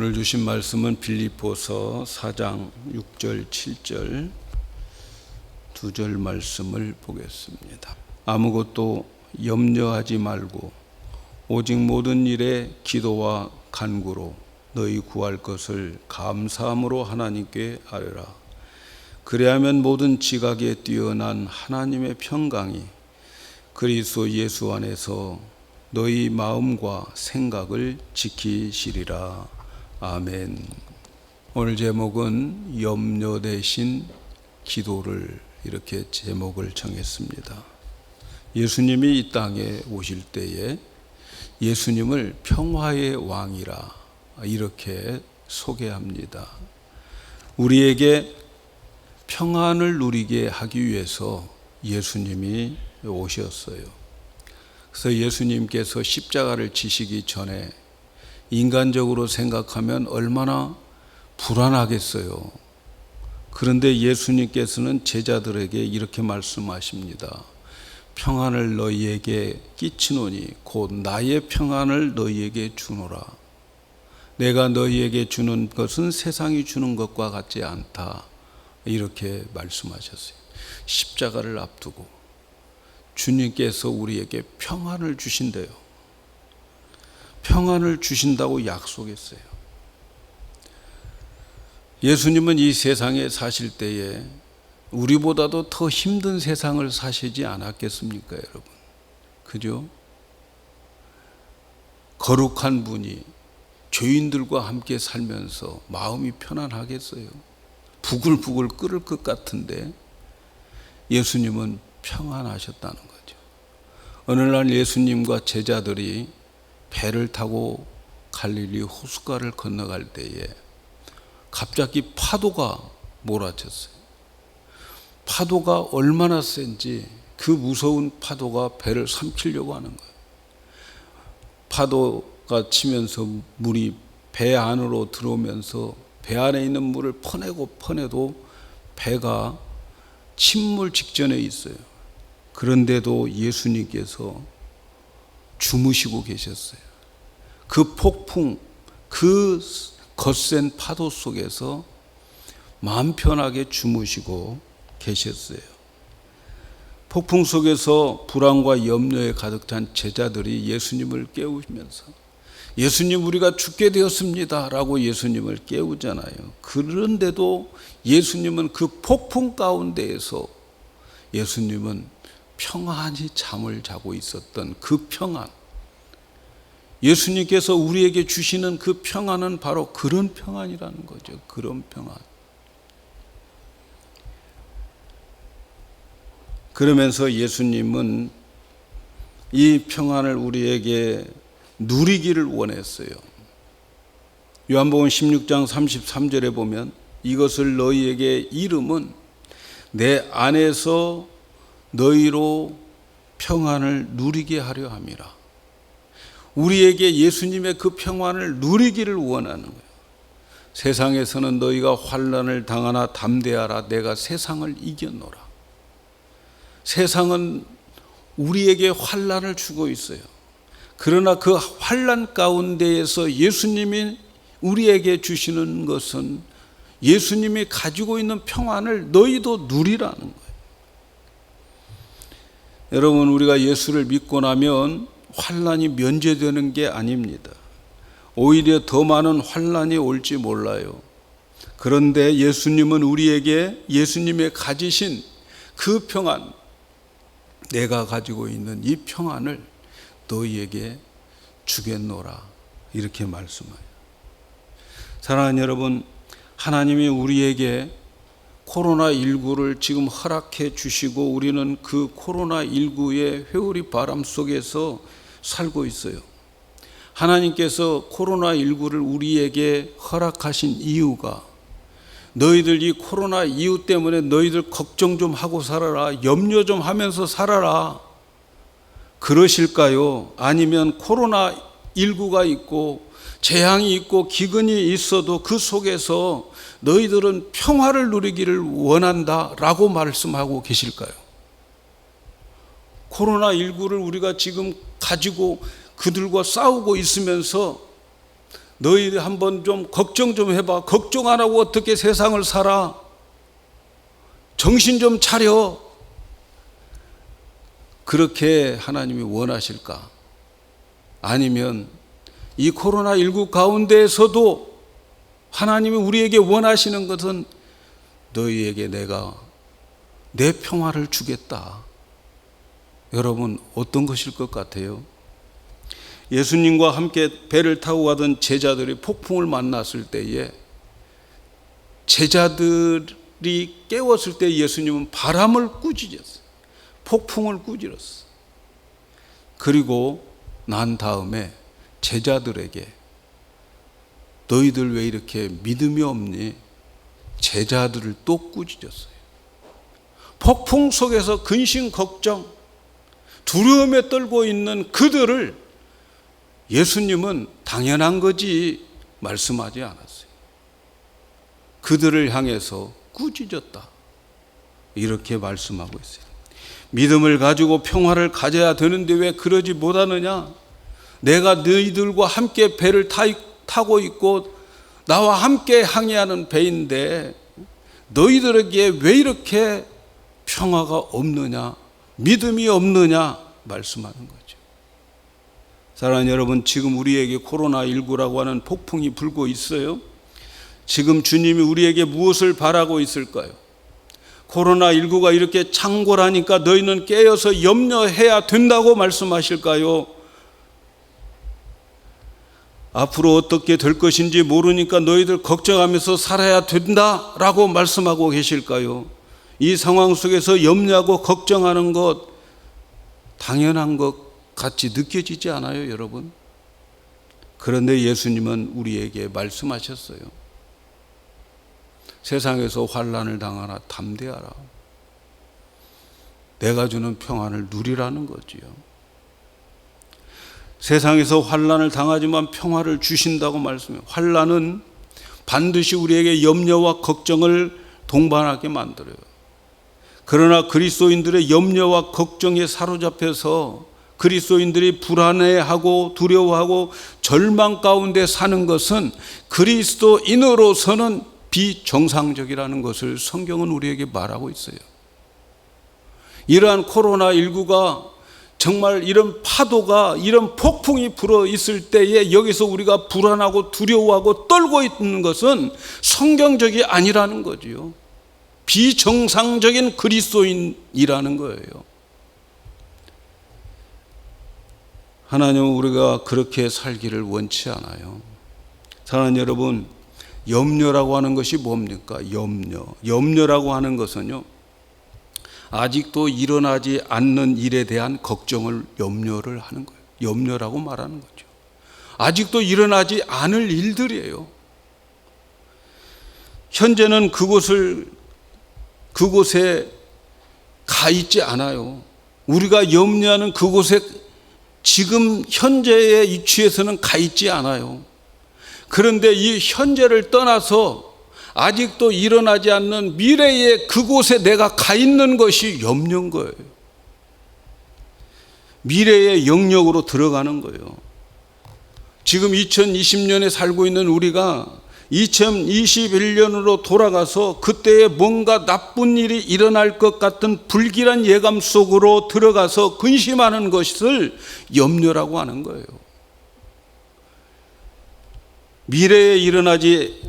오늘 주신 말씀은 빌립보서 4장 6절 7절 두 절 말씀을 보겠습니다. 아무것도 염려하지 말고 오직 모든 일에 기도와 간구로 너희 구할 것을 감사함으로 하나님께 아뢰라. 그리하면 모든 지각에 뛰어난 하나님의 평강이 그리스도 예수 안에서 너희 마음과 생각을 지키시리라. 아멘. 오늘 제목은 염려 대신 기도를 이렇게 제목을 정했습니다. 예수님이 이 땅에 오실 때에 예수님을 평화의 왕이라 이렇게 소개합니다. 우리에게 평안을 누리게 하기 위해서 예수님이 오셨어요. 그래서 예수님께서 십자가를 지시기 전에 인간적으로 생각하면 얼마나 불안하겠어요. 그런데 예수님께서는 제자들에게 이렇게 말씀하십니다. 평안을 너희에게 끼치노니 곧 나의 평안을 너희에게 주노라. 내가 너희에게 주는 것은 세상이 주는 것과 같지 않다. 이렇게 말씀하셨어요. 십자가를 앞두고 주님께서 우리에게 평안을 주신대요. 평안을 주신다고 약속했어요. 예수님은 이 세상에 사실 때에 우리보다도 더 힘든 세상을 사시지 않았겠습니까, 여러분? 그죠? 거룩한 분이 죄인들과 함께 살면서 마음이 편안하겠어요? 부글부글 끓을 것 같은데 예수님은 평안하셨다는 거죠. 어느 날 예수님과 제자들이 배를 타고 갈릴리 호숫가를 건너갈 때에 갑자기 파도가 몰아쳤어요. 파도가 얼마나 센지 그 무서운 파도가 배를 삼키려고 하는 거예요. 파도가 치면서 물이 배 안으로 들어오면서 배 안에 있는 물을 퍼내도 배가 침몰 직전에 있어요. 그런데도 예수님께서 주무시고 계셨어요. 그 폭풍, 그 거센 파도 속에서 마음 편하게 주무시고 계셨어요. 폭풍 속에서 불안과 염려에 가득 찬 제자들이 예수님을 깨우면서 예수님 우리가 죽게 되었습니다 라고 예수님을 깨우잖아요. 그런데도 예수님은 그 폭풍 가운데에서 예수님은 평안히 잠을 자고 있었던 그 평안, 예수님께서 우리에게 주시는 그 평안은 바로 그런 평안이라는 거죠. 그런 평안. 그러면서 예수님은 이 평안을 우리에게 누리기를 원했어요. 요한복음 16장 33절에 보면 이것을 너희에게 이름은 내 안에서 너희로 평안을 누리게 하려 함이라. 우리에게 예수님의 그 평안을 누리기를 원하는 거예요. 세상에서는 너희가 환난을 당하나 담대하라. 내가 세상을 이겼노라. 세상은 우리에게 환난을 주고 있어요. 그러나 그 환난 가운데에서 예수님이 우리에게 주시는 것은 예수님이 가지고 있는 평안을 너희도 누리라는 거예요. 여러분, 우리가 예수를 믿고 나면 환난이 면제되는 게 아닙니다. 오히려 더 많은 환난이 올지 몰라요. 그런데 예수님은 우리에게 예수님의 가지신 그 평안, 내가 가지고 있는 이 평안을 너희에게 주겠노라 이렇게 말씀해요. 사랑하는 여러분, 하나님이 우리에게 코로나19를 지금 허락해 주시고 우리는 그 코로나19의 회오리 바람 속에서 살고 있어요. 하나님께서 코로나19를 우리에게 허락하신 이유가 너희들 이 코로나 이유 때문에 너희들 걱정 좀 하고 살아라, 염려 좀 하면서 살아라, 그러실까요? 아니면 코로나19가 있고 재앙이 있고 기근이 있어도 그 속에서 너희들은 평화를 누리기를 원한다라고 말씀하고 계실까요? 코로나19를 우리가 지금 가지고 그들과 싸우고 있으면서 너희들 한번 좀 걱정 좀 해봐. 걱정 안 하고 어떻게 세상을 살아? 정신 좀 차려. 그렇게 하나님이 원하실까? 아니면 이 코로나19 가운데에서도 하나님이 우리에게 원하시는 것은 너희에게 내가 내 평화를 주겠다. 여러분, 어떤 것일 것 같아요? 예수님과 함께 배를 타고 가던 제자들이 폭풍을 만났을 때에 제자들이 깨웠을 때 예수님은 바람을 꾸짖었어요. 폭풍을 꾸짖었어요. 그리고 난 다음에 제자들에게 너희들 왜 이렇게 믿음이 없니? 제자들을 또 꾸짖었어요. 폭풍 속에서 근심 걱정, 두려움에 떨고 있는 그들을 예수님은 당연한 거지 말씀하지 않았어요. 그들을 향해서 꾸짖었다. 이렇게 말씀하고 있어요. 믿음을 가지고 평화를 가져야 되는데 왜 그러지 못하느냐? 내가 너희들과 함께 배를 타고 있고 나와 함께 항해하는 배인데 너희들에게 왜 이렇게 평화가 없느냐? 믿음이 없느냐? 말씀하는 거죠. 사랑하는 여러분, 지금 우리에게 코로나19라고 하는 폭풍이 불고 있어요. 지금 주님이 우리에게 무엇을 바라고 있을까요? 코로나19가 이렇게 창궐하니까 너희는 깨어서 염려해야 된다고 말씀하실까요? 앞으로 어떻게 될 것인지 모르니까 너희들 걱정하면서 살아야 된다라고 말씀하고 계실까요? 이 상황 속에서 염려하고 걱정하는 것 당연한 것 같이 느껴지지 않아요, 여러분? 그런데 예수님은 우리에게 말씀하셨어요. 세상에서 환난을 당하나 담대하라. 내가 주는 평안을 누리라는 거지요. 세상에서 환난을 당하지만 평화를 주신다고 말씀해요. 환난은 반드시 우리에게 염려와 걱정을 동반하게 만들어요. 그러나 그리스도인들의 염려와 걱정에 사로잡혀서 그리스도인들이 불안해하고 두려워하고 절망 가운데 사는 것은 그리스도인으로서는 비정상적이라는 것을 성경은 우리에게 말하고 있어요. 이러한 코로나19가 정말 이런 파도가, 이런 폭풍이 불어 있을 때에 여기서 우리가 불안하고 두려워하고 떨고 있는 것은 성경적이 아니라는 거지요. 비정상적인 그리스도인이라는 거예요. 하나님은 우리가 그렇게 살기를 원치 않아요. 사랑하는 여러분, 염려라고 하는 것이 뭡니까? 염려라고 하는 것은요, 아직도 일어나지 않는 일에 대한 걱정을 염려를 하는 거예요. 염려라고 말하는 거죠. 아직도 일어나지 않을 일들이에요. 현재는 그곳에 가 있지 않아요. 우리가 염려하는 그곳에 지금 현재의 위치에서는 가 있지 않아요. 그런데 이 현재를 떠나서 아직도 일어나지 않는 미래의 그곳에 내가 가 있는 것이 염려인 거예요. 미래의 영역으로 들어가는 거예요. 지금 2020년에 살고 있는 우리가 2021년으로 돌아가서 그때에 뭔가 나쁜 일이 일어날 것 같은 불길한 예감 속으로 들어가서 근심하는 것을 염려라고 하는 거예요. 미래에 일어나지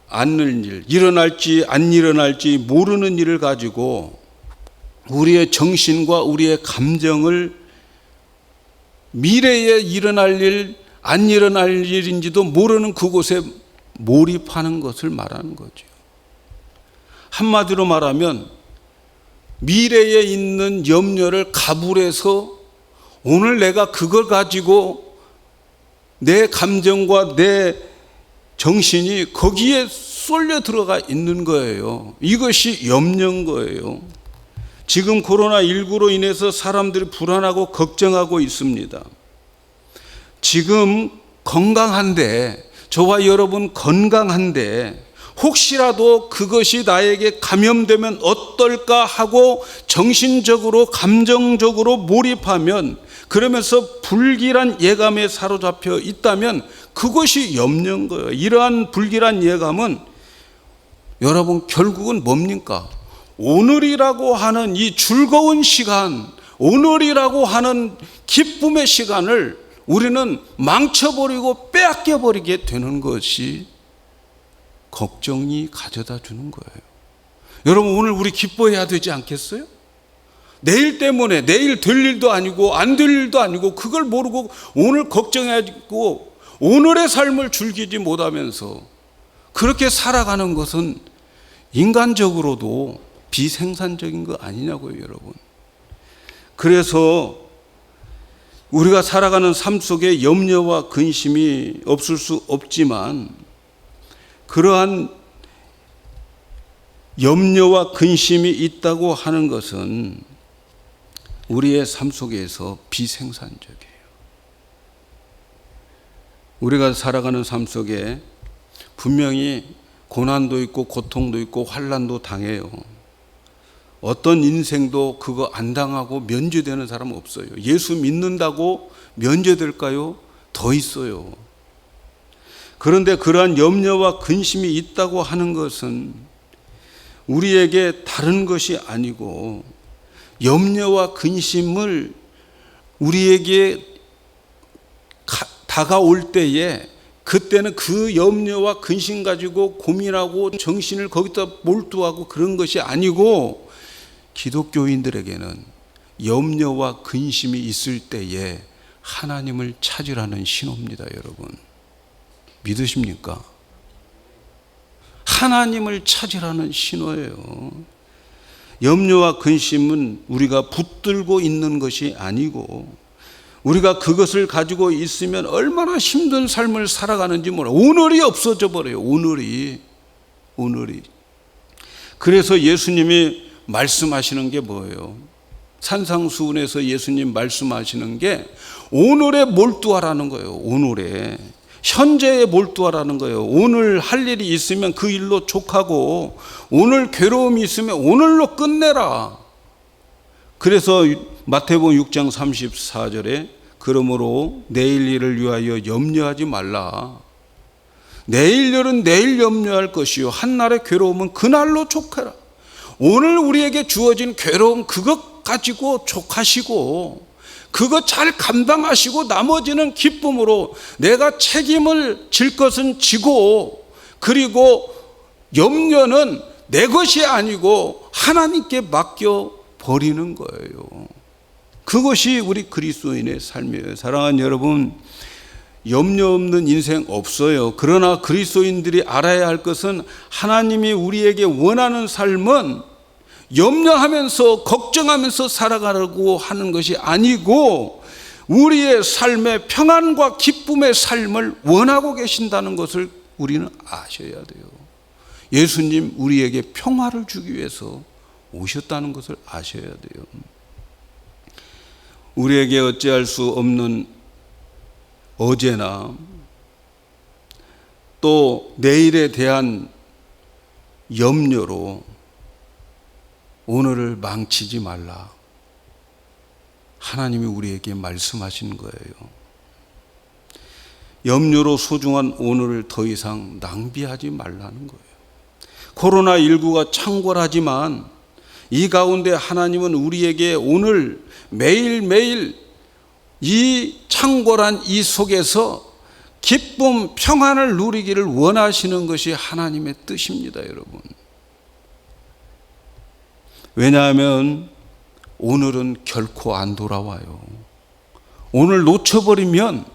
않는 일, 일어날지 안 일어날지 모르는 일을 가지고 우리의 정신과 우리의 감정을 미래에 일어날 일, 안 일어날 일인지도 모르는 그곳에 몰입하는 것을 말하는 거죠. 한마디로 말하면 미래에 있는 염려를 가불해서 오늘 내가 그걸 가지고 내 감정과 내 정신이 거기에 쏠려 들어가 있는 거예요. 이것이 염려인 거예요. 지금 코로나19로 인해서 사람들이 불안하고 걱정하고 있습니다. 지금 건강한데, 저와 여러분 건강한데 혹시라도 그것이 나에게 감염되면 어떨까 하고 정신적으로 감정적으로 몰입하면, 그러면서 불길한 예감에 사로잡혀 있다면 그것이 염려인 거예요. 이러한 불길한 예감은 여러분 결국은 뭡니까? 오늘이라고 하는 이 즐거운 시간, 오늘이라고 하는 기쁨의 시간을 우리는 망쳐버리고 빼앗겨버리게 되는 것이 걱정이 가져다 주는 거예요. 여러분, 오늘 우리 기뻐해야 되지 않겠어요? 내일 때문에, 내일 될 일도 아니고 안 될 일도 아니고 그걸 모르고 오늘 걱정해가지고 오늘의 삶을 즐기지 못하면서 그렇게 살아가는 것은 인간적으로도 비생산적인 거 아니냐고요, 여러분. 그래서 우리가 살아가는 삶 속에 염려와 근심이 없을 수 없지만, 그러한 염려와 근심이 있다고 하는 것은 우리의 삶 속에서 비생산적이에요. 우리가 살아가는 삶 속에 분명히 고난도 있고 고통도 있고 환난도 당해요. 어떤 인생도 그거 안 당하고 면제되는 사람은 없어요. 예수 믿는다고 면제될까요? 더 있어요. 그런데 그러한 염려와 근심이 있다고 하는 것은 우리에게 다른 것이 아니고, 염려와 근심을 우리에게 다가올 때에 그때는 그 염려와 근심 가지고 고민하고 정신을 거기다 몰두하고 그런 것이 아니고, 기독교인들에게는 염려와 근심이 있을 때에 하나님을 찾으라는 신호입니다, 여러분. 믿으십니까? 하나님을 찾으라는 신호예요. 염려와 근심은 우리가 붙들고 있는 것이 아니고, 우리가 그것을 가지고 있으면 얼마나 힘든 삶을 살아가는지 몰라요. 오늘이 없어져 버려요. 오늘이. 그래서 예수님이 말씀하시는 게 뭐예요? 산상수훈에서 예수님 말씀하시는 게 오늘에 몰두하라는 거예요. 오늘에, 현재에 몰두하라는 거예요. 오늘 할 일이 있으면 그 일로 족하고, 오늘 괴로움이 있으면 오늘로 끝내라. 그래서 마태복음 6장 34절에 그러므로 내일 일을 위하여 염려하지 말라. 내일 일은 내일 염려할 것이요 한날의 괴로움은 그날로 족하라. 오늘 우리에게 주어진 괴로움 그것 가지고 족하시고 그것 잘 감당하시고 나머지는 기쁨으로 내가 책임을 질 것은 지고, 그리고 염려는 내 것이 아니고 하나님께 맡겨 버리는 거예요. 그것이 우리 그리스도인의 삶이에요. 사랑하는 여러분, 염려 없는 인생 없어요. 그러나 그리스도인들이 알아야 할 것은 하나님이 우리에게 원하는 삶은 염려하면서 걱정하면서 살아가려고 하는 것이 아니고, 우리의 삶의 평안과 기쁨의 삶을 원하고 계신다는 것을 우리는 아셔야 돼요. 예수님 우리에게 평화를 주기 위해서 오셨다는 것을 아셔야 돼요. 우리에게 어찌할 수 없는 어제나 또 내일에 대한 염려로 오늘을 망치지 말라. 하나님이 우리에게 말씀하신 거예요. 염려로 소중한 오늘을 더 이상 낭비하지 말라는 거예요. 코로나19가 창궐하지만 이 가운데 하나님은 우리에게 오늘 매일매일 이 창궐한 이 속에서 기쁨, 평안을 누리기를 원하시는 것이 하나님의 뜻입니다, 여러분. 왜냐하면 오늘은 결코 안 돌아와요. 오늘 놓쳐버리면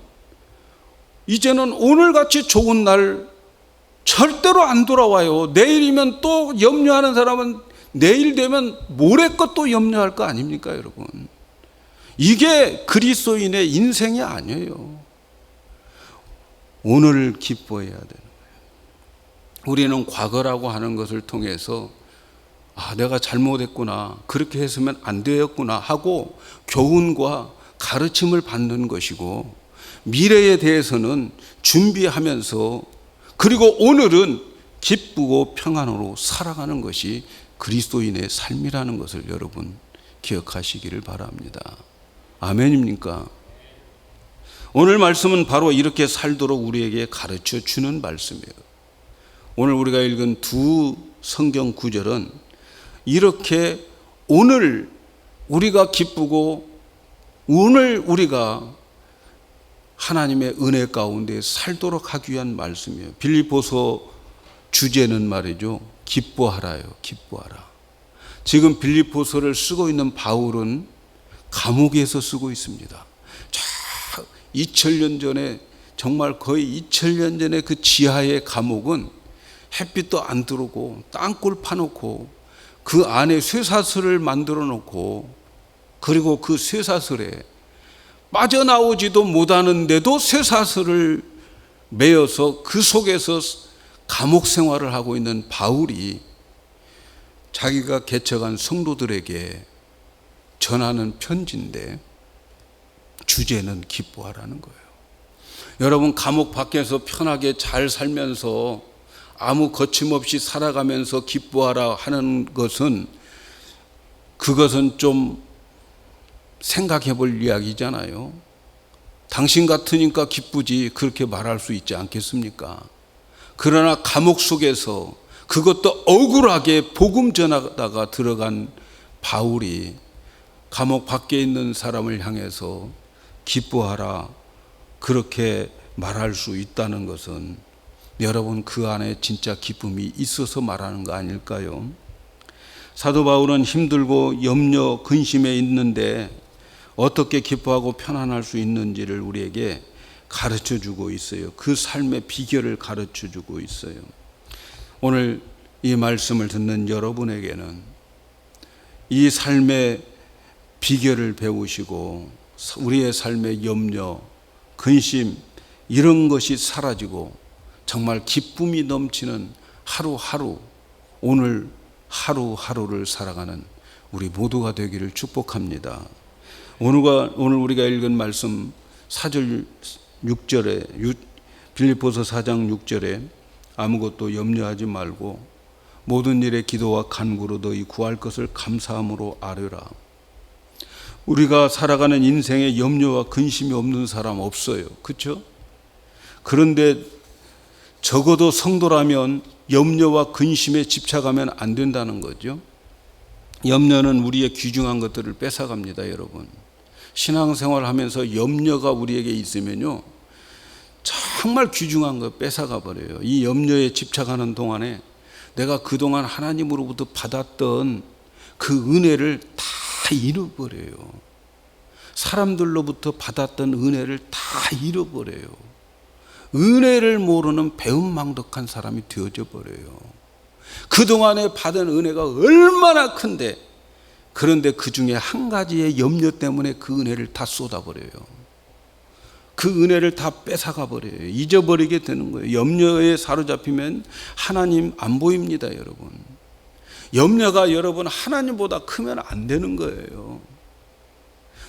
이제는 오늘같이 좋은 날 절대로 안 돌아와요. 내일이면 또 염려하는 사람은 내일 되면 모레 것도 염려할 거 아닙니까, 여러분? 이게 그리스도인의 인생이 아니에요. 오늘을 기뻐해야 되는 거예요. 우리는 과거라고 하는 것을 통해서 내가 잘못했구나, 그렇게 했으면 안 되었구나 하고 교훈과 가르침을 받는 것이고, 미래에 대해서는 준비하면서, 그리고 오늘은 기쁘고 평안으로 살아가는 것이 그리스도인의 삶이라는 것을 여러분 기억하시기를 바랍니다. 아멘입니까? 오늘 말씀은 바로 이렇게 살도록 우리에게 가르쳐 주는 말씀이에요. 오늘 우리가 읽은 두 성경 구절은 이렇게 오늘 우리가 기쁘고 오늘 우리가 하나님의 은혜 가운데 살도록 하기 위한 말씀이에요. 빌립보서 주제는 말이죠. 기뻐하라요. 기뻐하라. 지금 빌립보서를 쓰고 있는 바울은 감옥에서 쓰고 있습니다. 2000년 전에, 정말 거의 2000년 전에 그 지하의 감옥은 햇빛도 안 들어오고 땅굴 파놓고 그 안에 쇠사슬을 만들어 놓고, 그리고 그 쇠사슬에 빠져나오지도 못하는데도 쇠사슬을 매어서 그 속에서 감옥 생활을 하고 있는 바울이 자기가 개척한 성도들에게 전하는 편지인데 주제는 기뻐하라는 거예요. 여러분, 감옥 밖에서 편하게 잘 살면서 아무 거침없이 살아가면서 기뻐하라 하는 것은, 그것은 좀 생각해 볼 이야기잖아요. 당신 같으니까 기쁘지 그렇게 말할 수 있지 않겠습니까? 그러나 감옥 속에서 그것도 억울하게 복음 전하다가 들어간 바울이 감옥 밖에 있는 사람을 향해서 기뻐하라 그렇게 말할 수 있다는 것은 여러분 그 안에 진짜 기쁨이 있어서 말하는 거 아닐까요? 사도 바울은 힘들고 염려, 근심에 있는데 어떻게 기뻐하고 편안할 수 있는지를 우리에게 가르쳐 주고 있어요. 그 삶의 비결을 가르쳐 주고 있어요. 오늘 이 말씀을 듣는 여러분에게는 이 삶의 비결을 배우시고 우리의 삶의 염려, 근심 이런 것이 사라지고 정말 기쁨이 넘치는 하루하루, 오늘 하루하루를 살아가는 우리 모두가 되기를 축복합니다. 오늘 우리가 읽은 말씀 4절 6절에 빌립보서 4장 6절에 아무것도 염려하지 말고 모든 일에 기도와 간구로 너희 구할 것을 감사함으로 아뢰라. 우리가 살아가는 인생에 염려와 근심이 없는 사람 없어요. 그렇죠? 그런데 적어도 성도라면 염려와 근심에 집착하면 안 된다는 거죠. 염려는 우리의 귀중한 것들을 뺏어갑니다, 여러분. 신앙생활 하면서 염려가 우리에게 있으면요, 정말 귀중한 거 뺏어가 버려요. 이 염려에 집착하는 동안에 내가 그동안 하나님으로부터 받았던 그 은혜를 다 잃어버려요. 사람들로부터 받았던 은혜를 다 잃어버려요. 은혜를 모르는 배은망덕한 사람이 되어져 버려요. 그동안에 받은 은혜가 얼마나 큰데, 그런데 그 중에 한 가지의 염려 때문에 그 은혜를 다 쏟아버려요. 그 은혜를 다 뺏어가 버려요. 잊어버리게 되는 거예요. 염려에 사로잡히면 하나님 안 보입니다, 여러분. 염려가 여러분 하나님보다 크면 안 되는 거예요.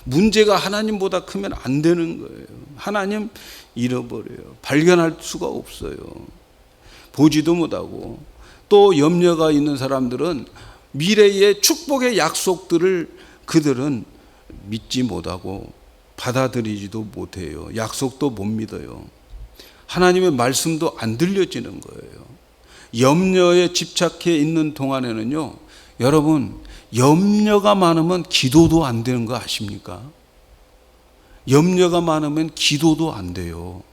문제가 하나님보다 크면 안 되는 거예요. 하나님 잃어버려요. 발견할 수가 없어요. 보지도 못하고. 또 염려가 있는 사람들은 미래의 축복의 약속들을 그들은 믿지 못하고 받아들이지도 못해요. 약속도 못 믿어요. 하나님의 말씀도 안 들려지는 거예요. 염려에 집착해 있는 동안에는요, 여러분, 염려가 많으면 기도도 안 되는 거 아십니까? 염려가 많으면 기도도 안 돼요.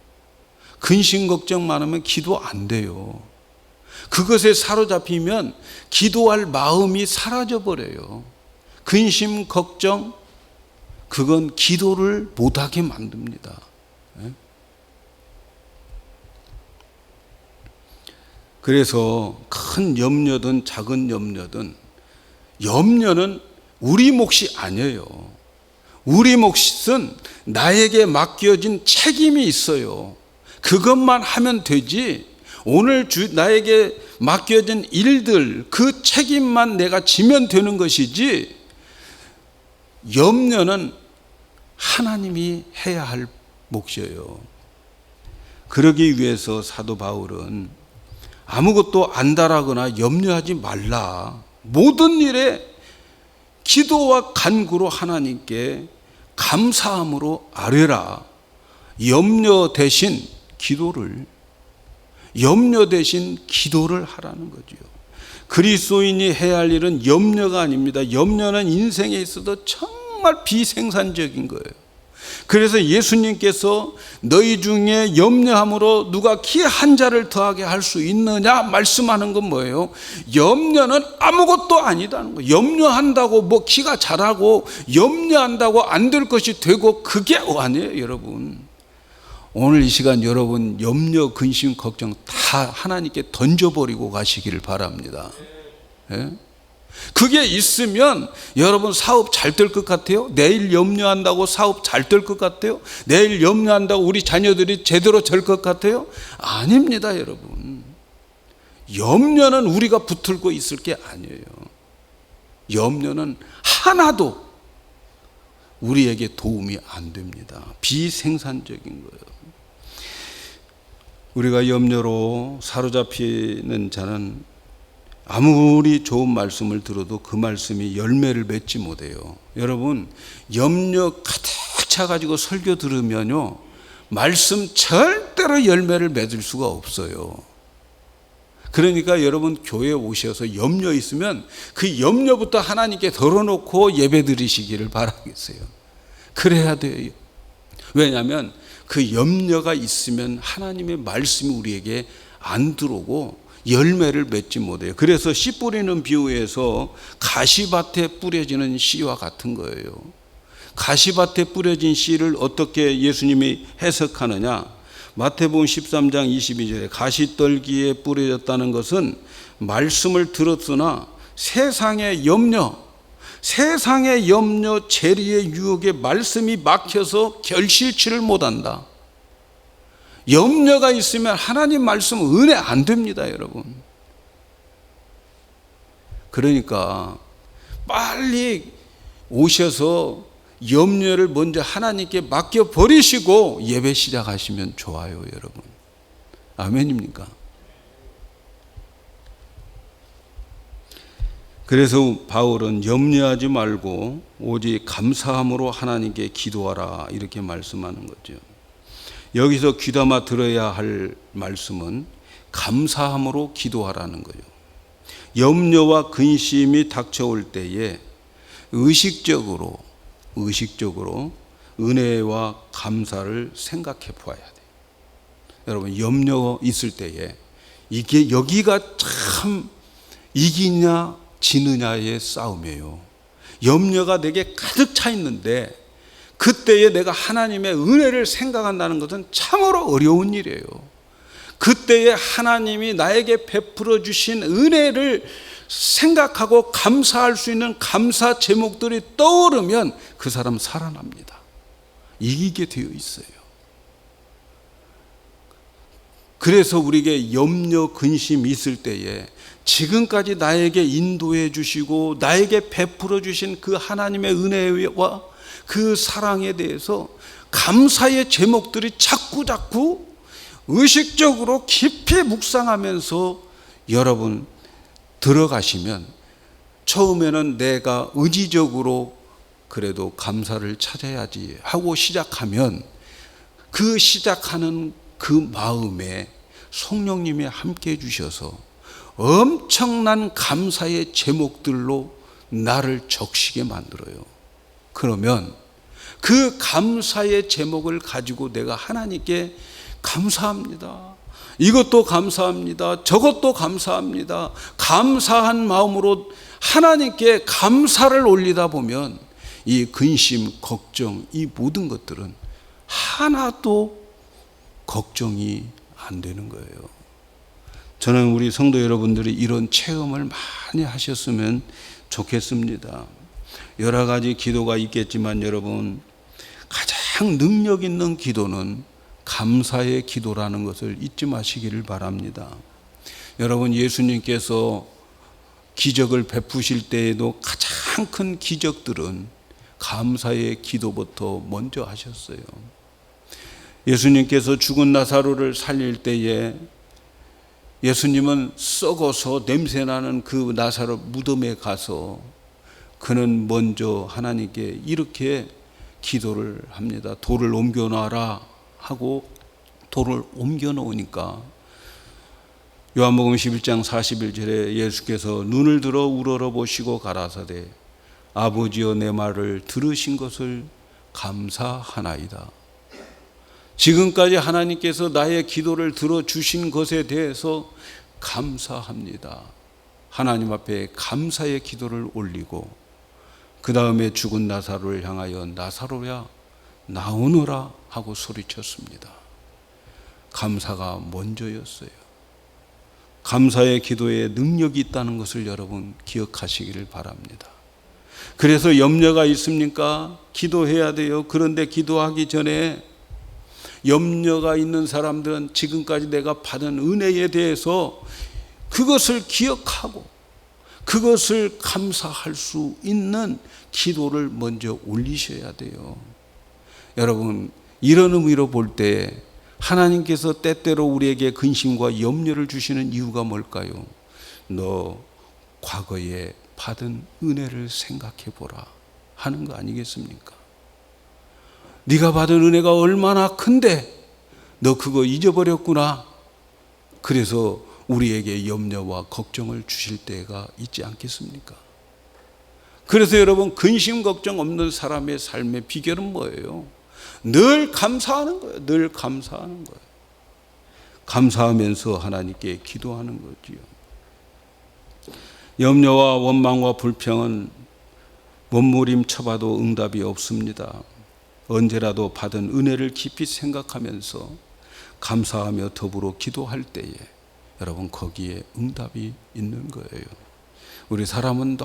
근심 걱정 많으면 기도 안 돼요. 그것에 사로잡히면 기도할 마음이 사라져 버려요. 근심 걱정, 그건 기도를 못하게 만듭니다. 그래서 큰 염려든 작은 염려든, 염려는 우리 몫이 아니에요. 우리 몫은 나에게 맡겨진 책임이 있어요. 그것만 하면 되지, 오늘 나에게 맡겨진 일들, 그 책임만 내가 지면 되는 것이지, 염려는 하나님이 해야 할 몫이에요. 그러기 위해서 사도 바울은 아무것도 안다라거나 염려하지 말라. 모든 일에 기도와 간구로 하나님께 감사함으로 아뢰라. 염려 대신 기도를 하라는 거죠. 그리스도인이 해야 할 일은 염려가 아닙니다. 염려는 인생에 있어도 정말 비생산적인 거예요. 그래서 예수님께서 너희 중에 염려함으로 누가 키 한 자를 더하게 할 수 있느냐 말씀하는 건 뭐예요? 염려는 아무것도 아니다는 거예요. 염려한다고 뭐 키가 자라고 염려한다고 안 될 것이 되고 그게 아니에요. 여러분, 오늘 이 시간 여러분 염려, 근심, 걱정 다 하나님께 던져버리고 가시기를 바랍니다. 예? 그게 있으면 여러분 사업 잘 될 것 같아요? 내일 염려한다고 사업 잘 될 것 같아요? 내일 염려한다고 우리 자녀들이 제대로 될 것 같아요? 아닙니다, 여러분. 염려는 우리가 붙들고 있을 게 아니에요. 염려는 하나도 우리에게 도움이 안 됩니다. 비생산적인 거예요. 우리가 염려로 사로잡히는 자는 아무리 좋은 말씀을 들어도 그 말씀이 열매를 맺지 못해요. 여러분, 염려 가득 차가지고 설교 들으면요, 말씀 절대로 열매를 맺을 수가 없어요. 그러니까 여러분 교회에 오셔서 염려 있으면 그 염려부터 하나님께 덜어놓고 예배 드리시기를 바라겠어요. 그래야 돼요. 왜냐하면 그 염려가 있으면 하나님의 말씀이 우리에게 안 들어오고 열매를 맺지 못해요. 그래서 씨 뿌리는 비유에서 가시밭에 뿌려지는 씨와 같은 거예요. 가시밭에 뿌려진 씨를 어떻게 예수님이 해석하느냐? 마태복음 13장 22절에 가시떨기에 뿌려졌다는 것은 말씀을 들었으나 세상의 염려, 재리의 유혹에 말씀이 막혀서 결실치를 못한다. 염려가 있으면 하나님 말씀 은혜 안 됩니다, 여러분. 그러니까 빨리 오셔서 염려를 먼저 하나님께 맡겨버리시고 예배 시작하시면 좋아요, 여러분. 아멘입니까? 그래서 바울은 염려하지 말고 오직 감사함으로 하나님께 기도하라 이렇게 말씀하는 거죠. 여기서 귀담아 들어야 할 말씀은 감사함으로 기도하라는 거예요. 염려와 근심이 닥쳐올 때에 의식적으로 은혜와 감사를 생각해 보아야 돼요. 여러분, 염려 있을 때에 이게 여기가 참 이기냐 지느냐의 싸움이에요. 염려가 내게 가득 차 있는데 그때에 내가 하나님의 은혜를 생각한다는 것은 참으로 어려운 일이에요. 그때에 하나님이 나에게 베풀어 주신 은혜를 생각하고 감사할 수 있는 감사 제목들이 떠오르면 그 사람 살아납니다. 이기게 되어 있어요. 그래서 우리에게 염려, 근심이 있을 때에 지금까지 나에게 인도해 주시고 나에게 베풀어 주신 그 하나님의 은혜와 그 사랑에 대해서 감사의 제목들이 자꾸 의식적으로 깊이 묵상하면서 여러분 들어가시면 처음에는 내가 의지적으로 그래도 감사를 찾아야지 하고 시작하면 그 시작하는 그 마음에 성령님이 함께 해주셔서 엄청난 감사의 제목들로 나를 적시게 만들어요. 그러면 그 감사의 제목을 가지고 내가 하나님께 감사합니다, 이것도 감사합니다, 저것도 감사합니다, 감사한 마음으로 하나님께 감사를 올리다 보면 이 근심, 걱정, 이 모든 것들은 하나도 걱정이 안 되는 거예요. 저는 우리 성도 여러분들이 이런 체험을 많이 하셨으면 좋겠습니다. 여러 가지 기도가 있겠지만 여러분, 가장 능력 있는 기도는 감사의 기도라는 것을 잊지 마시기를 바랍니다. 여러분, 예수님께서 기적을 베푸실 때에도 가장 큰 기적들은 감사의 기도부터 먼저 하셨어요. 예수님께서 죽은 나사로를 살릴 때에 예수님은 썩어서 냄새나는 그 나사로 무덤에 가서 그는 먼저 하나님께 이렇게 기도를 합니다. 돌을 옮겨 놔라 하고 돌을 옮겨 놓으니까 요한복음 11장 41절에 예수께서 눈을 들어 우러러 보시고 가라사대 아버지여 내 말을 들으신 것을 감사하나이다. 지금까지 하나님께서 나의 기도를 들어주신 것에 대해서 감사합니다. 하나님 앞에 감사의 기도를 올리고 그 다음에 죽은 나사로를 향하여 나사로야 나오너라 하고 소리쳤습니다. 감사가 먼저였어요. 감사의 기도에 능력이 있다는 것을 여러분 기억하시기를 바랍니다. 그래서 염려가 있습니까? 기도해야 돼요. 그런데 기도하기 전에 염려가 있는 사람들은 지금까지 내가 받은 은혜에 대해서 그것을 기억하고 그것을 감사할 수 있는 기도를 먼저 올리셔야 돼요. 여러분, 이런 의미로 볼 때 하나님께서 때때로 우리에게 근심과 염려를 주시는 이유가 뭘까요? 너 과거에 받은 은혜를 생각해 보라 하는 거 아니겠습니까? 네가 받은 은혜가 얼마나 큰데 너 그거 잊어버렸구나. 그래서 우리에게 염려와 걱정을 주실 때가 있지 않겠습니까? 그래서 여러분, 근심 걱정 없는 사람의 삶의 비결은 뭐예요? 늘 감사하는 거예요. 늘 감사하는 거예요. 감사하면서 하나님께 기도하는 거지요. 염려와 원망과 불평은 몸부림 쳐봐도 응답이 없습니다. 언제라도 받은 은혜를 깊이 생각하면서 감사하며 더불어 기도할 때에 여러분 거기에 응답이 있는 거예요. 우리 사람은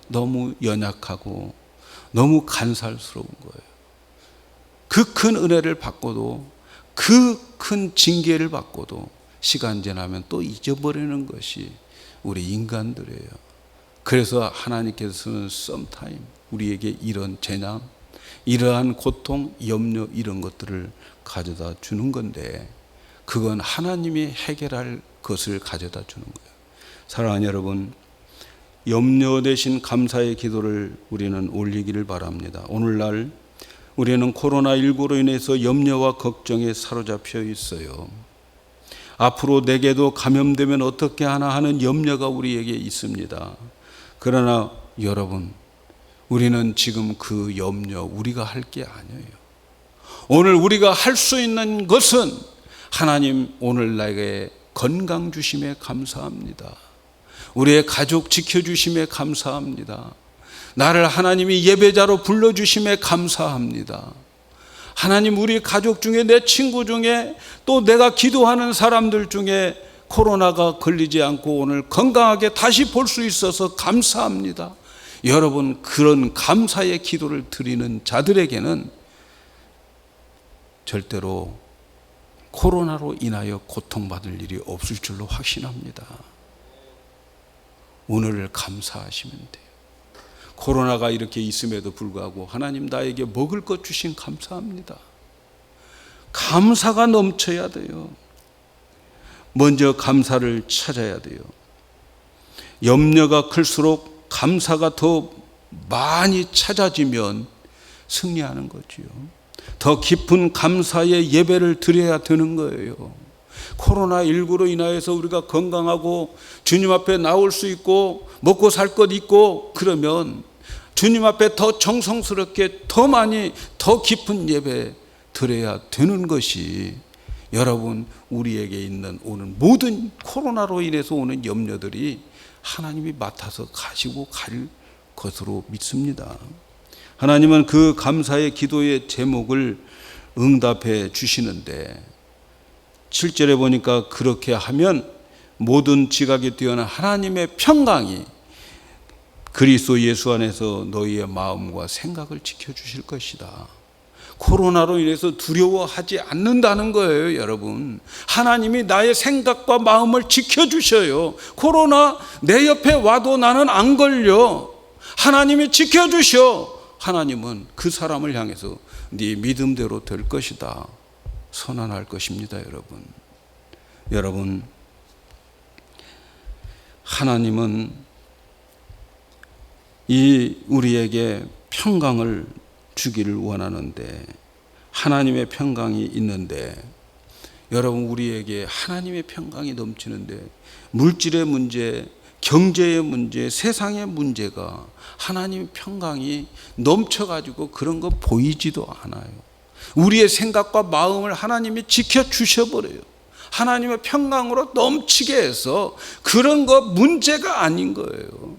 너무 연약하고 너무 간살스러운 거예요. 그 큰 은혜를 받고도 그 큰 징계를 받고도 시간 지나면 또 잊어버리는 것이 우리 인간들이에요. 그래서 하나님께서는 sometime 우리에게 이런 재난, 이러한 고통, 염려 이런 것들을 가져다 주는 건데 그건 하나님이 해결할 것을 가져다 주는 거예요. 사랑하는 여러분, 염려 대신 감사의 기도를 우리는 올리기를 바랍니다. 오늘날 우리는 코로나19로 인해서 염려와 걱정에 사로잡혀 있어요. 앞으로 내게도 감염되면 어떻게 하나 하는 염려가 우리에게 있습니다. 그러나 여러분, 우리는 지금 그 염려 우리가 할 게 아니에요. 오늘 우리가 할 수 있는 것은 하나님 오늘 나에게 건강 주심에 감사합니다. 우리의 가족 지켜주심에 감사합니다. 나를 하나님이 예배자로 불러주심에 감사합니다. 하나님, 우리 가족 중에 내 친구 중에 또 내가 기도하는 사람들 중에 코로나가 걸리지 않고 오늘 건강하게 다시 볼 수 있어서 감사합니다. 여러분, 그런 감사의 기도를 드리는 자들에게는 절대로 코로나로 인하여 고통받을 일이 없을 줄로 확신합니다. 오늘을 감사하시면 돼요. 코로나가 이렇게 있음에도 불구하고 하나님 나에게 먹을 것 주신 감사합니다. 감사가 넘쳐야 돼요. 먼저 감사를 찾아야 돼요. 염려가 클수록 감사가 더 많이 찾아지면 승리하는 거지요. 더 깊은 감사의 예배를 드려야 되는 거예요. 코로나19로 인하여서 우리가 건강하고 주님 앞에 나올 수 있고 먹고 살 것 있고 그러면 주님 앞에 더 정성스럽게 더 많이 더 깊은 예배 드려야 되는 것이 여러분 우리에게 있는 오는 모든 코로나로 인해서 오는 염려들이 하나님이 맡아서 가지고 갈 것으로 믿습니다. 하나님은 그 감사의 기도의 제목을 응답해 주시는데 7절에 보니까 그렇게 하면 모든 지각에 뛰어난 하나님의 평강이 그리스도 예수 안에서 너희의 마음과 생각을 지켜주실 것이다. 코로나로 인해서 두려워하지 않는다는 거예요, 여러분. 하나님이 나의 생각과 마음을 지켜주셔요. 코로나 내 옆에 와도 나는 안 걸려. 하나님이 지켜주셔. 하나님은 그 사람을 향해서 네 믿음대로 될 것이다 선언할 것입니다. 여러분 하나님은 우리에게 평강을 주기를 원하는데, 하나님의 평강이 있는데, 여러분, 우리에게 하나님의 평강이 넘치는데 물질의 문제, 경제의 문제, 세상의 문제가 하나님의 평강이 넘쳐가지고 그런 거 보이지도 않아요. 우리의 생각과 마음을 하나님이 지켜주셔버려요. 하나님의 평강으로 넘치게 해서 그런 거 문제가 아닌 거예요.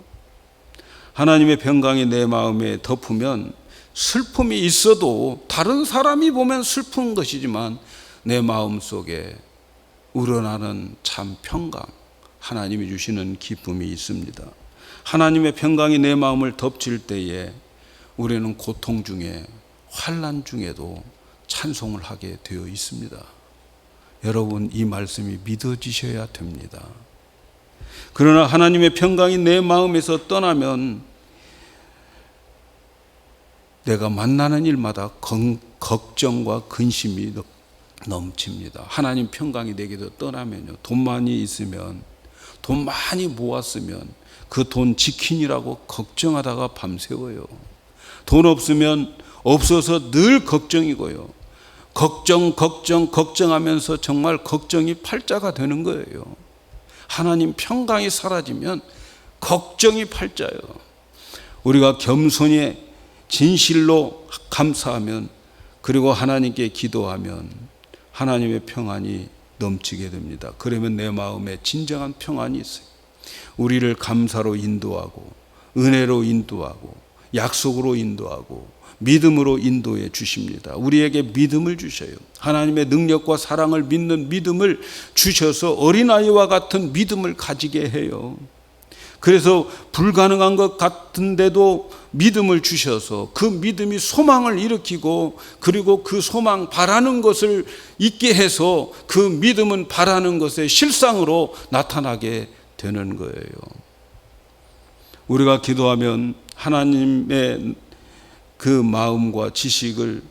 하나님의 평강이 내 마음에 덮으면 슬픔이 있어도 다른 사람이 보면 슬픈 것이지만 내 마음 속에 우러나는 참 평강, 하나님이 주시는 기쁨이 있습니다. 하나님의 평강이 내 마음을 덮칠 때에 우리는 고통 중에, 환난 중에도 찬송을 하게 되어 있습니다. 여러분, 이 말씀이 믿어지셔야 됩니다. 그러나 하나님의 평강이 내 마음에서 떠나면 내가 만나는 일마다 걱정과 근심이 넘칩니다. 하나님 평강이 내게서 떠나면요, 돈 많이 있으면, 돈 많이 모았으면 그 돈 지키느라고 걱정하다가 밤새워요. 돈 없으면 없어서 늘 걱정이고요. 걱정하면서 정말 걱정이 팔자가 되는 거예요. 하나님 평강이 사라지면 걱정이 팔자예요. 우리가 겸손히 진실로 감사하면, 그리고 하나님께 기도하면 하나님의 평안이 넘치게 됩니다. 그러면 내 마음에 진정한 평안이 있어요. 우리를 감사로 인도하고, 은혜로 인도하고, 약속으로 인도하고, 믿음으로 인도해 주십니다. 우리에게 믿음을 주셔요. 하나님의 능력과 사랑을 믿는 믿음을 주셔서 어린아이와 같은 믿음을 가지게 해요. 그래서 불가능한 것 같은데도 믿음을 주셔서 그 믿음이 소망을 일으키고, 그리고 그 소망, 바라는 것을 있게 해서 그 믿음은 바라는 것의 실상으로 나타나게 되는 거예요. 우리가 기도하면 하나님의 그 마음과 지식을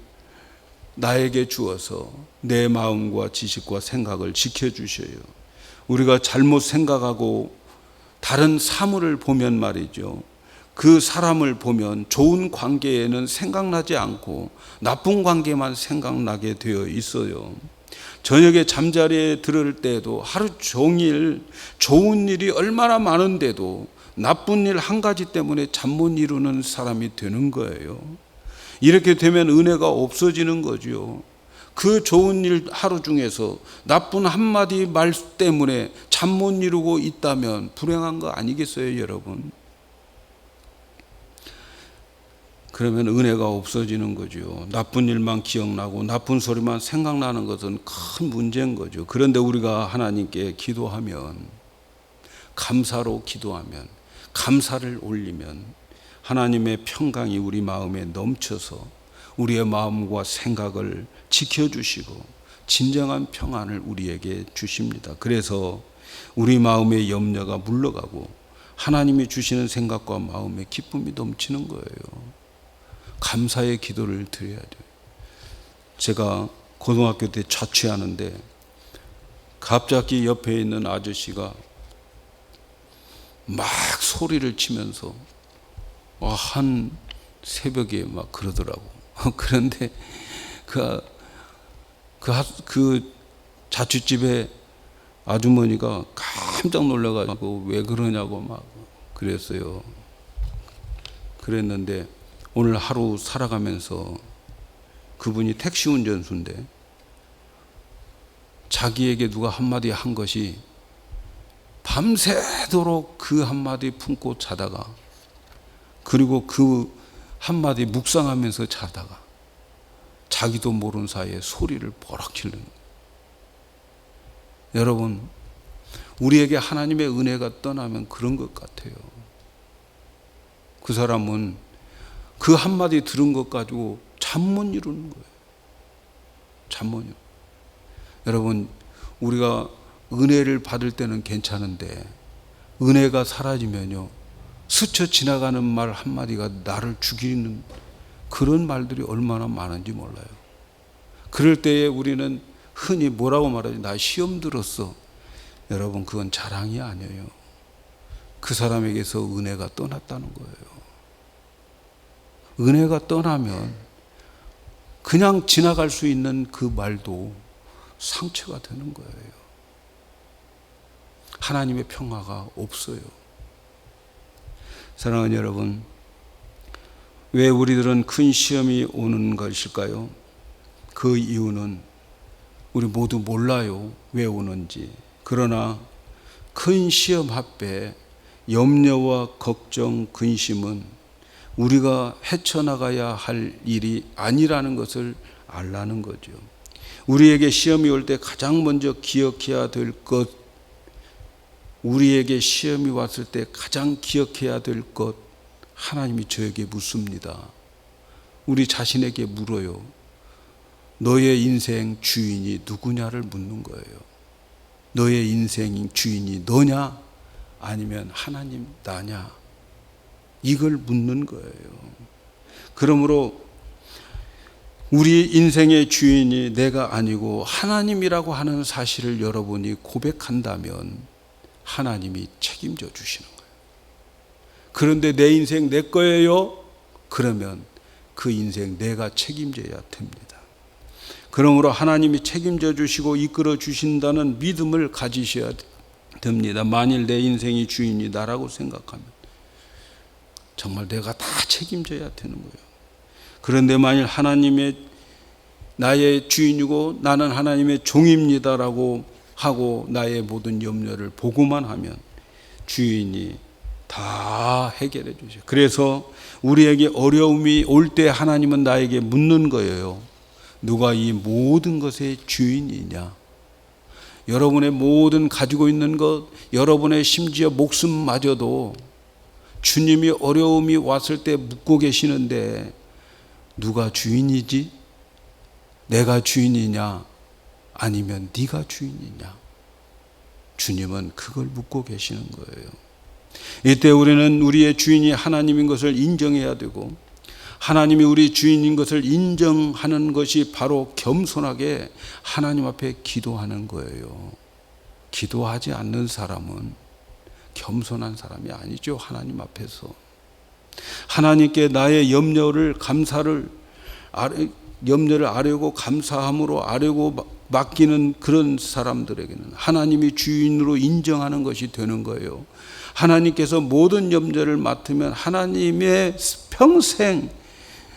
나에게 주어서 내 마음과 지식과 생각을 지켜주셔요. 우리가 잘못 생각하고 다른 사물을 보면 말이죠, 그 사람을 보면 좋은 관계에는 생각나지 않고 나쁜 관계만 생각나게 되어 있어요. 저녁에 잠자리에 들을 때도 하루 종일 좋은 일이 얼마나 많은데도 나쁜 일 한 가지 때문에 잠 못 이루는 사람이 되는 거예요. 이렇게 되면 은혜가 없어지는 거죠. 그 좋은 일 하루 중에서 나쁜 한마디 말 때문에 잠 못 이루고 있다면 불행한 거 아니겠어요, 여러분? 그러면 은혜가 없어지는 거죠. 나쁜 일만 기억나고 나쁜 소리만 생각나는 것은 큰 문제인 거죠. 그런데 우리가 하나님께 기도하면, 감사로 기도하면, 감사를 올리면 하나님의 평강이 우리 마음에 넘쳐서 우리의 마음과 생각을 지켜주시고 진정한 평안을 우리에게 주십니다. 그래서 우리 마음의 염려가 물러가고 하나님이 주시는 생각과 마음의 기쁨이 넘치는 거예요. 감사의 기도를 드려야 돼요. 제가 고등학교 때 자취하는데 갑자기 옆에 있는 아저씨가 막 소리를 치면서 한 새벽에 막 그러더라고. 그런데 그 자취집에 아주머니가 깜짝 놀라가지고 왜 그러냐고 막 그랬어요. 그랬는데 오늘 하루 살아가면서 그분이 택시 운전수인데 자기에게 누가 한마디 한 것이 밤새도록 그 한마디 품고 자다가, 그리고 그 한마디 묵상하면서 자다가 자기도 모르는 사이에 소리를 버럭 지르는 거예요. 여러분, 우리에게 하나님의 은혜가 떠나면 그런 것 같아요. 그 사람은 그 한마디 들은 것 가지고 잠 못 이루는 거예요. 잠 못 이루. 여러분, 우리가 은혜를 받을 때는 괜찮은데 은혜가 사라지면요, 스쳐 지나가는 말 한마디가 나를 죽이는 그런 말들이 얼마나 많은지 몰라요. 그럴 때에 우리는 흔히 뭐라고 말하지? 나 시험 들었어. 여러분, 그건 자랑이 아니에요. 그 사람에게서 은혜가 떠났다는 거예요. 은혜가 떠나면 그냥 지나갈 수 있는 그 말도 상처가 되는 거예요. 하나님의 평화가 없어요. 사랑하는 여러분, 왜 우리들은 큰 시험이 오는 것일까요? 그 이유는 우리 모두 몰라요. 왜 오는지. 그러나 큰 시험 앞에 염려와 걱정, 근심은 우리가 헤쳐나가야 할 일이 아니라는 것을 알라는 거죠. 우리에게 시험이 올 때 가장 먼저 기억해야 될 것, 우리에게 시험이 왔을 때 가장 기억해야 될 것, 하나님이 저에게 묻습니다. 우리 자신에게 물어요. 너의 인생 주인이 누구냐를 묻는 거예요. 너의 인생 주인이 너냐? 아니면 하나님 나냐? 이걸 묻는 거예요. 그러므로 우리 인생의 주인이 내가 아니고 하나님이라고 하는 사실을 여러분이 고백한다면 하나님이 책임져 주시는 거예요. 그런데 내 인생 내 거예요? 그러면 그 인생 내가 책임져야 됩니다. 그러므로 하나님이 책임져 주시고 이끌어 주신다는 믿음을 가지셔야 됩니다. 만일 내 인생이 주인이 나라고 생각하면 정말 내가 다 책임져야 되는 거예요. 그런데 만일 하나님의 나의 주인이고 나는 하나님의 종입니다라고 하고 나의 모든 염려를 보고만 하면 주인이 다 해결해 주셔요. 그래서 우리에게 어려움이 올 때 하나님은 나에게 묻는 거예요. 누가 이 모든 것의 주인이냐? 여러분의 모든 가지고 있는 것, 여러분의 심지어 목숨마저도 주님이 어려움이 왔을 때 묻고 계시는데 누가 주인이지? 내가 주인이냐? 아니면 네가 주인이냐? 주님은 그걸 묻고 계시는 거예요. 이때 우리는 우리의 주인이 하나님인 것을 인정해야 되고 하나님이 우리 주인인 것을 인정하는 것이 바로 겸손하게 하나님 앞에 기도하는 거예요. 기도하지 않는 사람은 겸손한 사람이 아니죠. 하나님 앞에서 하나님께 나의 염려를 아뢰고 감사함으로 아뢰고 맡기는 그런 사람들에게는 하나님이 주인으로 인정하는 것이 되는 거예요. 하나님께서 모든 염려를 맡으면 하나님의 평생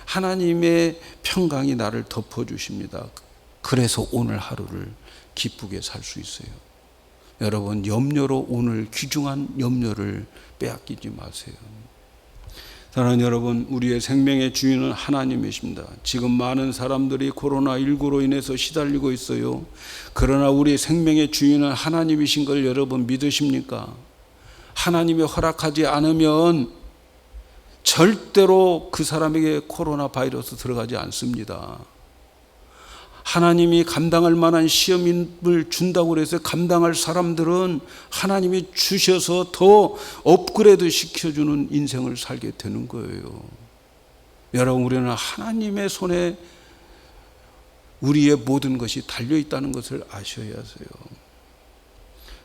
하나님의 평강이 나를 덮어주십니다. 그래서 오늘 하루를 기쁘게 살 수 있어요. 여러분, 염려로 오늘 귀중한 염려를 빼앗기지 마세요. 사랑하는 여러분, 우리의 생명의 주인은 하나님이십니다. 지금 많은 사람들이 코로나19로 인해서 시달리고 있어요. 그러나 우리 생명의 주인은 하나님이신 걸 여러분 믿으십니까? 하나님이 허락하지 않으면 절대로 그 사람에게 코로나 바이러스 들어가지 않습니다. 하나님이 감당할 만한 시험을 준다고 해서 감당할 사람들은 하나님이 주셔서 더 업그레이드 시켜주는 인생을 살게 되는 거예요. 여러분, 우리는 하나님의 손에 우리의 모든 것이 달려있다는 것을 아셔야 하세요.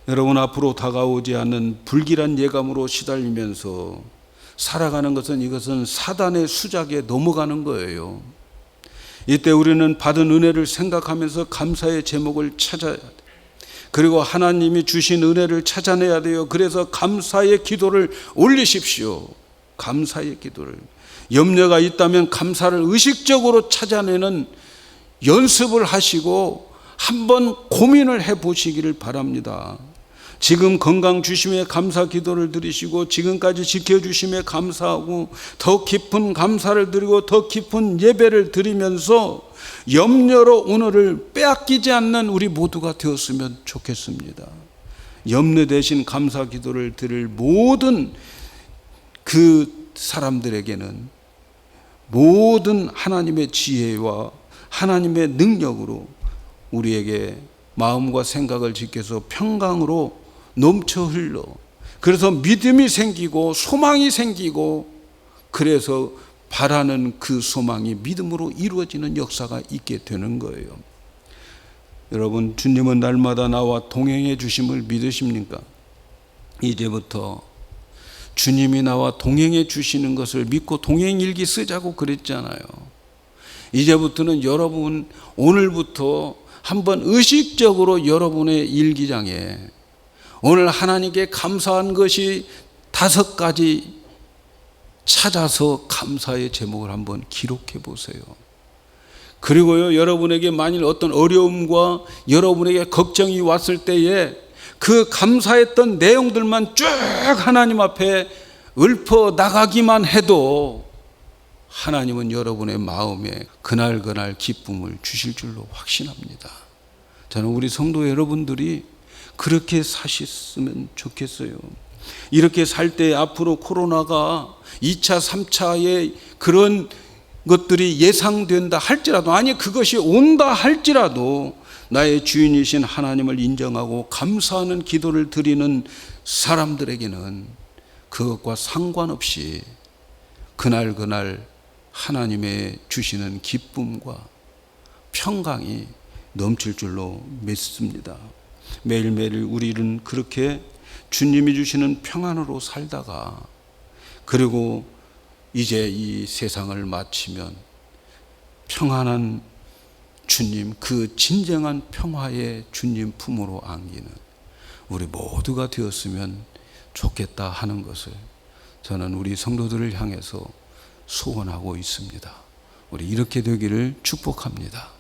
여러분, 앞으로 다가오지 않는 불길한 예감으로 시달리면서 살아가는 것은 이것은 사단의 수작에 넘어가는 거예요. 이때 우리는 받은 은혜를 생각하면서 감사의 제목을 찾아야 돼요. 그리고 하나님이 주신 은혜를 찾아내야 돼요. 그래서 감사의 기도를 올리십시오. 감사의 기도를. 염려가 있다면 감사를 의식적으로 찾아내는 연습을 하시고 한번 고민을 해보시기를 바랍니다. 지금 건강 주심에 감사 기도를 드리시고 지금까지 지켜주심에 감사하고 더 깊은 감사를 드리고 더 깊은 예배를 드리면서 염려로 오늘을 빼앗기지 않는 우리 모두가 되었으면 좋겠습니다. 염려 대신 감사 기도를 드릴 모든 그 사람들에게는 모든 하나님의 지혜와 하나님의 능력으로 우리에게 마음과 생각을 지켜서 평강으로 넘쳐 흘러, 그래서 믿음이 생기고 소망이 생기고, 그래서 바라는 그 소망이 믿음으로 이루어지는 역사가 있게 되는 거예요. 여러분, 주님은 날마다 나와 동행해 주심을 믿으십니까? 이제부터 주님이 나와 동행해 주시는 것을 믿고 동행일기 쓰자고 그랬잖아요. 이제부터는 여러분, 오늘부터 한번 의식적으로 여러분의 일기장에 오늘 하나님께 감사한 것이 5가지 찾아서 감사의 제목을 한번 기록해 보세요. 그리고요, 여러분에게 만일 어떤 어려움과 여러분에게 걱정이 왔을 때에 그 감사했던 내용들만 쭉 하나님 앞에 읊어 나가기만 해도 하나님은 여러분의 마음에 그날 기쁨을 주실 줄로 확신합니다. 저는 우리 성도 여러분들이 그렇게 사셨으면 좋겠어요. 이렇게 살 때 앞으로 코로나가 2차, 3차의 그런 것들이 예상된다 할지라도, 아니 그것이 온다 할지라도 나의 주인이신 하나님을 인정하고 감사하는 기도를 드리는 사람들에게는 그것과 상관없이 그날 하나님의 주시는 기쁨과 평강이 넘칠 줄로 믿습니다. 매일매일 우리는 그렇게 주님이 주시는 평안으로 살다가, 그리고 이제 이 세상을 마치면 평안한 주님, 그 진정한 평화의 주님 품으로 안기는 우리 모두가 되었으면 좋겠다 하는 것을 저는 우리 성도들을 향해서 소원하고 있습니다. 우리 이렇게 되기를 축복합니다.